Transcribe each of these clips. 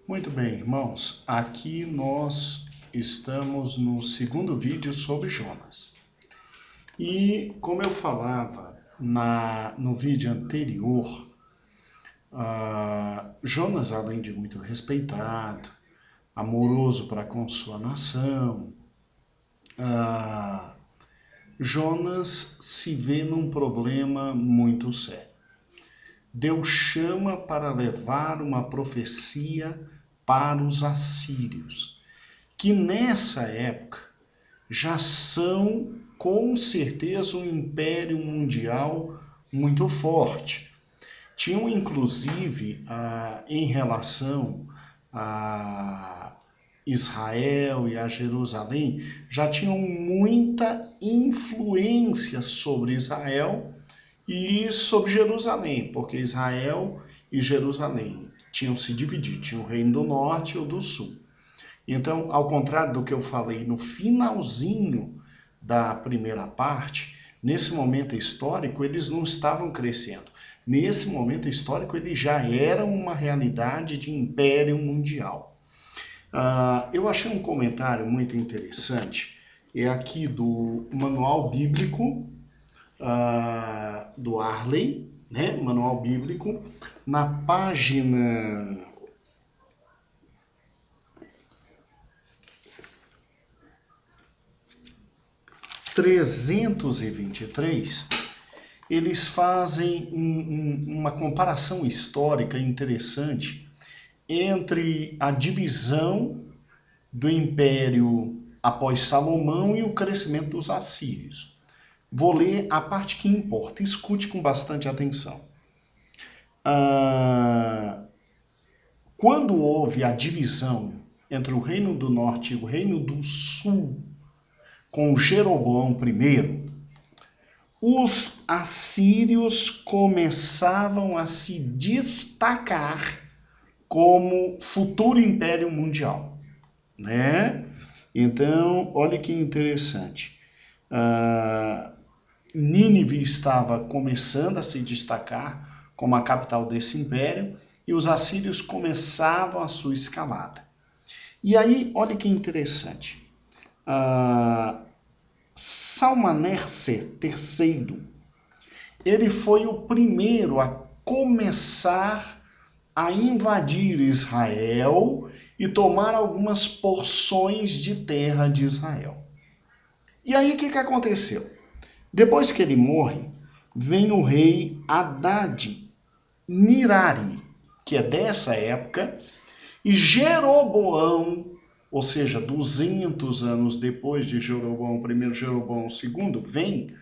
Muito bem, irmãos. Aqui nós estamos no segundo vídeo sobre Jonas. E como eu falava no vídeo anterior, Jonas, além de muito respeitado, amoroso para com sua nação, Jonas se vê num problema muito sério. Deus chama para levar uma profecia para os assírios, que nessa época já são com certeza um império mundial muito forte. Tinham inclusive, em relação a Israel e a Jerusalém, já tinham muita influência sobre Israel e sobre Jerusalém, porque Israel e Jerusalém tinham se dividido, tinha o reino do norte e o do sul. Então, ao contrário do que eu falei no finalzinho da primeira parte, nesse momento histórico eles não estavam crescendo. Nesse momento histórico eles já eram uma realidade de império mundial. Eu achei um comentário muito interessante, é aqui do Manual Bíblico, do Arley, né? Manual Bíblico, na página 323, eles fazem uma comparação histórica interessante entre a divisão do império após Salomão e o crescimento dos assírios. Vou ler a parte que importa, escute com bastante atenção. Quando houve a divisão entre o reino do norte e o reino do sul, com Jeroboão I, os assírios começavam a se destacar como futuro império mundial, né? Então, olha que interessante. Nínive estava começando a se destacar como a capital desse império e os assírios começavam a sua escalada. E aí, olha que interessante. Salmaneser III, ele foi o primeiro a começar a invadir Israel e tomar algumas porções de terra de Israel. E aí o que aconteceu? Depois que ele morre, vem o rei Hadad-Nirari, que é dessa época, e Jeroboão, ou seja, 200 anos depois de Jeroboão I, Jeroboão II, vem,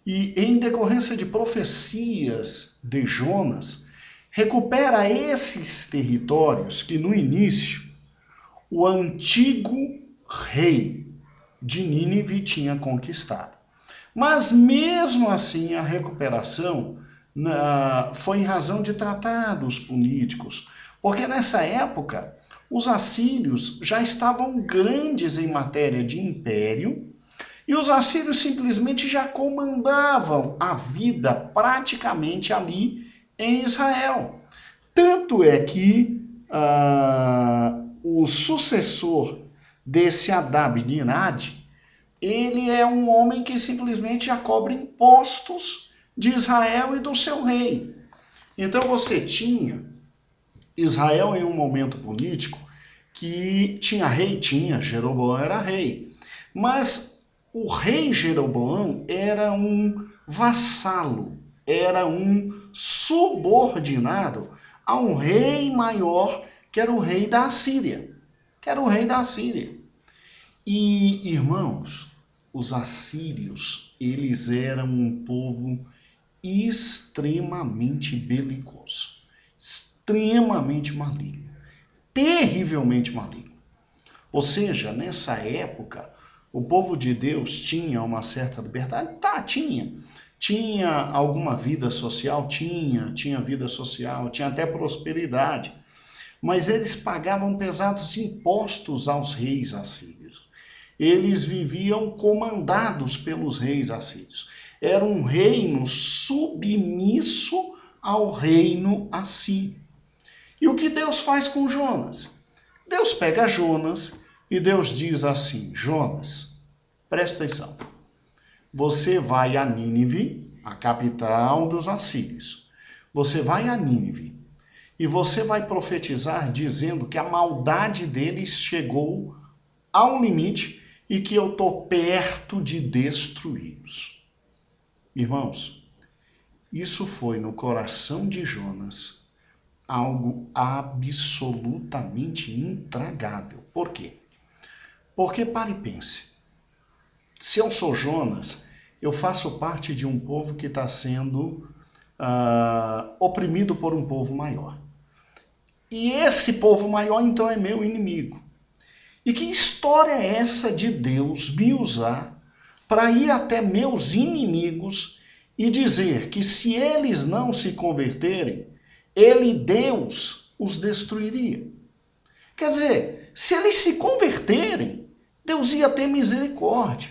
e em decorrência de profecias de Jonas, recupera esses territórios que no início o antigo rei de Nínive tinha conquistado. Mas mesmo assim a recuperação foi em razão de tratados políticos, porque nessa época os assírios já estavam grandes em matéria de império e os assírios simplesmente já comandavam a vida praticamente ali em Israel. Tanto é que o sucessor desse Hadad-Nirari, ele é um homem que simplesmente já cobra impostos de Israel e do seu rei. Então você tinha Israel em um momento político que tinha rei, Jeroboão era rei. Mas o rei Jeroboão era um vassalo, era um subordinado a um rei maior, que era o rei da Assíria. E, irmãos, os assírios, eles eram um povo extremamente belicoso, extremamente maligno, terrivelmente maligno. Ou seja, nessa época, o povo de Deus tinha uma certa liberdade? Tinha. Tinha alguma vida social? Tinha vida social, tinha até prosperidade. Mas eles pagavam pesados impostos aos reis assírios. Eles viviam comandados pelos reis assírios. Era um reino submisso ao reino assírio. E o que Deus faz com Jonas? Deus pega Jonas e Deus diz assim: Jonas, presta atenção. Você vai a Nínive, a capital dos assírios. Você vai a Nínive e você vai profetizar dizendo que a maldade deles chegou ao limite e que eu estou perto de destruí-los. Irmãos, isso foi no coração de Jonas algo absolutamente intragável. Por quê? Porque, pare e pense, se eu sou Jonas, eu faço parte de um povo que está sendo oprimido por um povo maior. E esse povo maior, então, é meu inimigo. E que história é essa de Deus me usar para ir até meus inimigos e dizer que se eles não se converterem, ele, Deus, os destruiria? Quer dizer, se eles se converterem, Deus ia ter misericórdia.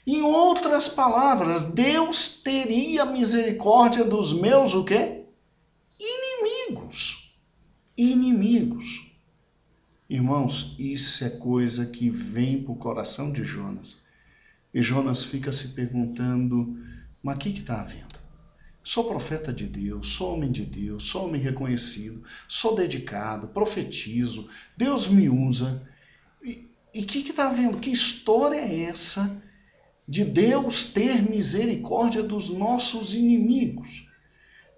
Em outras palavras, Deus teria misericórdia dos meus o quê? Inimigos. Inimigos. Irmãos, isso é coisa que vem para o coração de Jonas. E Jonas fica se perguntando, mas o que está havendo? Sou profeta de Deus, sou homem de Deus, sou homem reconhecido, sou dedicado, profetizo, Deus me usa. E o que está havendo? Que história é essa de Deus ter misericórdia dos nossos inimigos?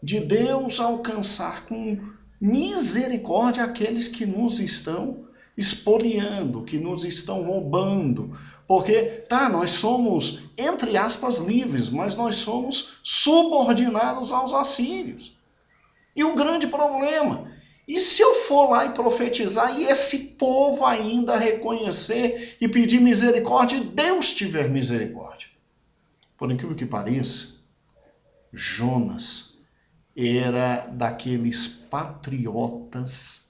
De Deus alcançar com misericórdia aqueles que nos estão expoliando, que nos estão roubando. Porque, nós somos, entre aspas, livres, mas nós somos subordinados aos assírios. E o grande problema, e se eu for lá e profetizar e esse povo ainda reconhecer e pedir misericórdia e Deus tiver misericórdia? Por incrível que pareça, Jonas era daqueles patriotas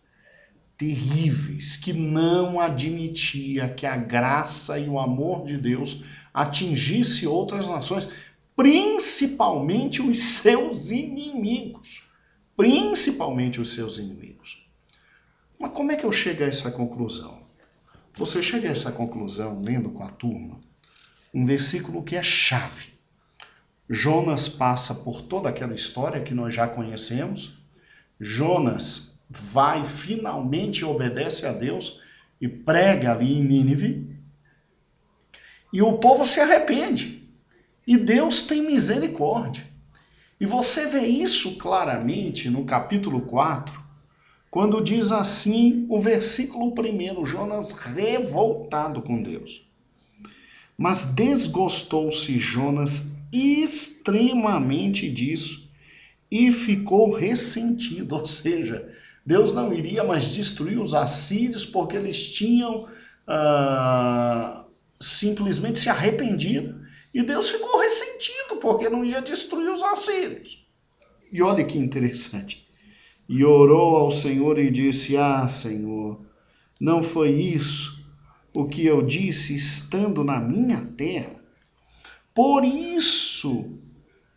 terríveis que não admitia que a graça e o amor de Deus atingisse outras nações, principalmente os seus inimigos. Principalmente os seus inimigos. Mas como é que eu chego a essa conclusão? Você chega a essa conclusão lendo com a turma um versículo que é chave. Jonas passa por toda aquela história que nós já conhecemos. Jonas vai, finalmente obedece a Deus e prega ali em Nínive. E o povo se arrepende. E Deus tem misericórdia. E você vê isso claramente no capítulo 4, quando diz assim o versículo 1, Jonas revoltado com Deus. Mas desgostou-se Jonas extremamente disso e ficou ressentido, ou seja, Deus não iria mais destruir os assírios porque eles tinham simplesmente se arrependido. E Deus ficou ressentido porque não ia destruir os assírios. E olha que interessante. E orou ao Senhor e disse: Senhor, não foi isso o que eu disse estando na minha terra? Por isso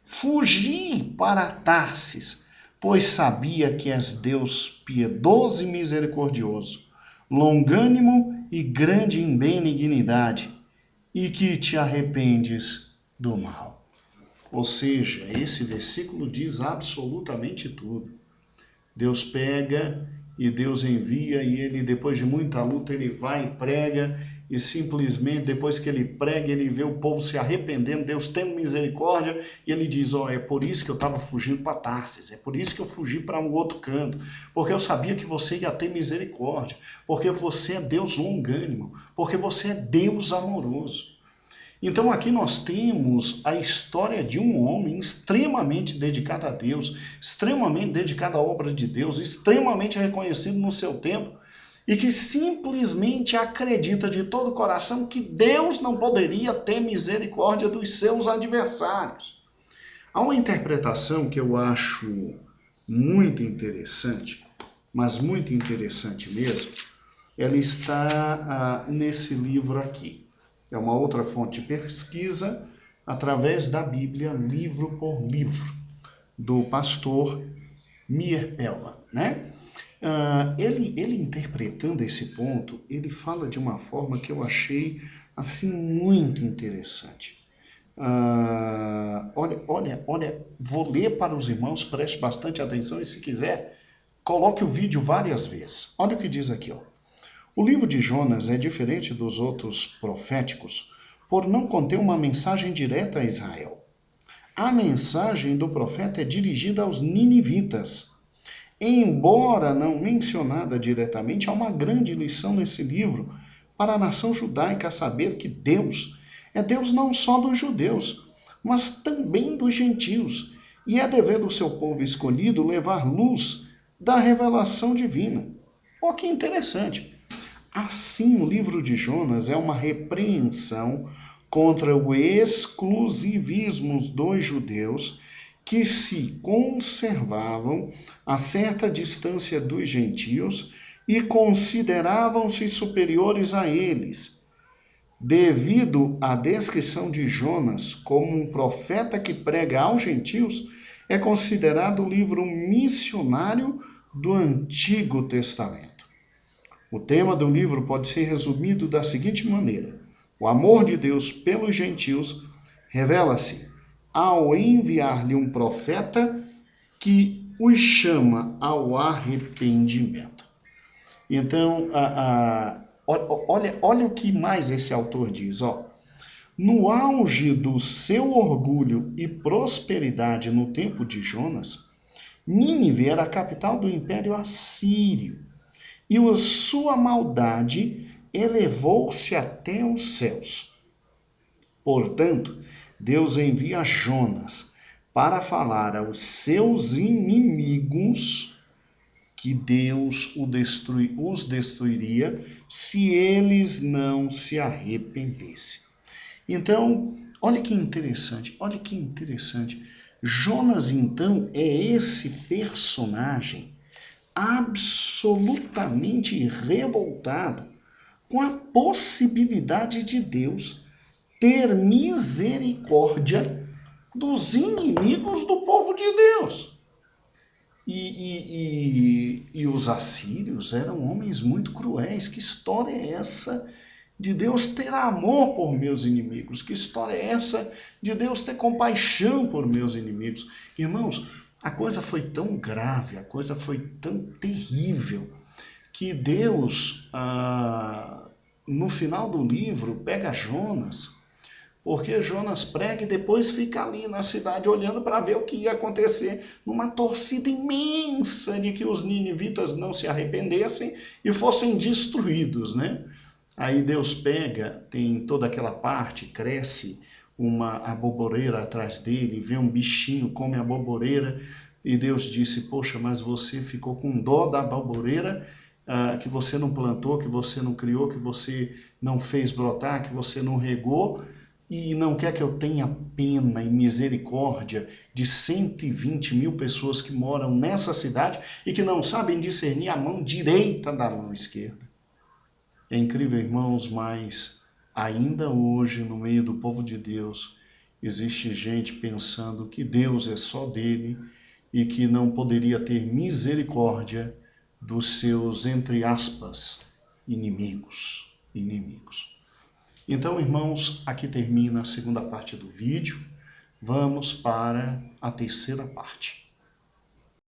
fugi para Tarsis, pois sabia que és Deus piedoso e misericordioso, longânimo e grande em benignidade, e que te arrependes do mal. Ou seja, esse versículo diz absolutamente tudo. Deus pega e Deus envia, e ele, depois de muita luta, ele vai e prega, e simplesmente, depois que ele prega, ele vê o povo se arrependendo, Deus tendo misericórdia, e ele diz: é por isso que eu estava fugindo para Tarsis, é por isso que eu fugi para um outro canto, porque eu sabia que você ia ter misericórdia, porque você é Deus longânimo, porque você é Deus amoroso. Então aqui nós temos a história de um homem extremamente dedicado a Deus, extremamente dedicado à obra de Deus, extremamente reconhecido no seu tempo, e que simplesmente acredita de todo o coração que Deus não poderia ter misericórdia dos seus adversários. Há uma interpretação que eu acho muito interessante, mas muito interessante mesmo, ela está nesse livro aqui. É uma outra fonte de pesquisa, através da Bíblia, livro por livro, do pastor Meir Pellman, né? Ele interpretando esse ponto, ele fala de uma forma que eu achei assim muito interessante. Olha, vou ler para os irmãos, preste bastante atenção e se quiser, coloque o vídeo várias vezes. Olha o que diz aqui, ó. O livro de Jonas é diferente dos outros proféticos por não conter uma mensagem direta a Israel. A mensagem do profeta é dirigida aos ninivitas. Embora não mencionada diretamente, há uma grande lição nesse livro para a nação judaica saber que Deus é Deus não só dos judeus, mas também dos gentios, e é dever do seu povo escolhido levar luz da revelação divina. Olha que interessante. Assim, o livro de Jonas é uma repreensão contra o exclusivismo dos judeus que se conservavam a certa distância dos gentios e consideravam-se superiores a eles, devido à descrição de Jonas como um profeta que prega aos gentios, é considerado o livro missionário do Antigo Testamento. O tema do livro pode ser resumido da seguinte maneira: o amor de Deus pelos gentios revela-se ao enviar-lhe um profeta que os chama ao arrependimento. Então, olha o que mais esse autor diz. Ó. No auge do seu orgulho e prosperidade no tempo de Jonas, Nínive era a capital do Império Assírio, e a sua maldade elevou-se até os céus. Portanto, Deus envia Jonas para falar aos seus inimigos que Deus os destruiria se eles não se arrependessem. Então, olha que interessante. Jonas, então, é esse personagem absolutamente revoltado com a possibilidade de Deus ter misericórdia dos inimigos do povo de Deus. E os assírios eram homens muito cruéis. Que história é essa de Deus ter amor por meus inimigos? Que história é essa de Deus ter compaixão por meus inimigos? Irmãos, a coisa foi tão grave, a coisa foi tão terrível, que Deus, no final do livro, pega Jonas, porque Jonas prega e depois fica ali na cidade olhando para ver o que ia acontecer, numa torcida imensa de que os ninivitas não se arrependessem e fossem destruídos, né? Aí Deus pega, tem toda aquela parte, cresce uma aboboreira atrás dele, vê um bichinho, come a aboboreira, e Deus disse: poxa, mas você ficou com dó da aboboreira que você não plantou, que você não criou, que você não fez brotar, que você não regou, e não quer que eu tenha pena e misericórdia de 120 mil pessoas que moram nessa cidade e que não sabem discernir a mão direita da mão esquerda. É incrível, irmãos, mas ainda hoje, no meio do povo de Deus, existe gente pensando que Deus é só dele e que não poderia ter misericórdia dos seus, entre aspas, inimigos. Então, irmãos, aqui termina a segunda parte do vídeo. Vamos para a terceira parte.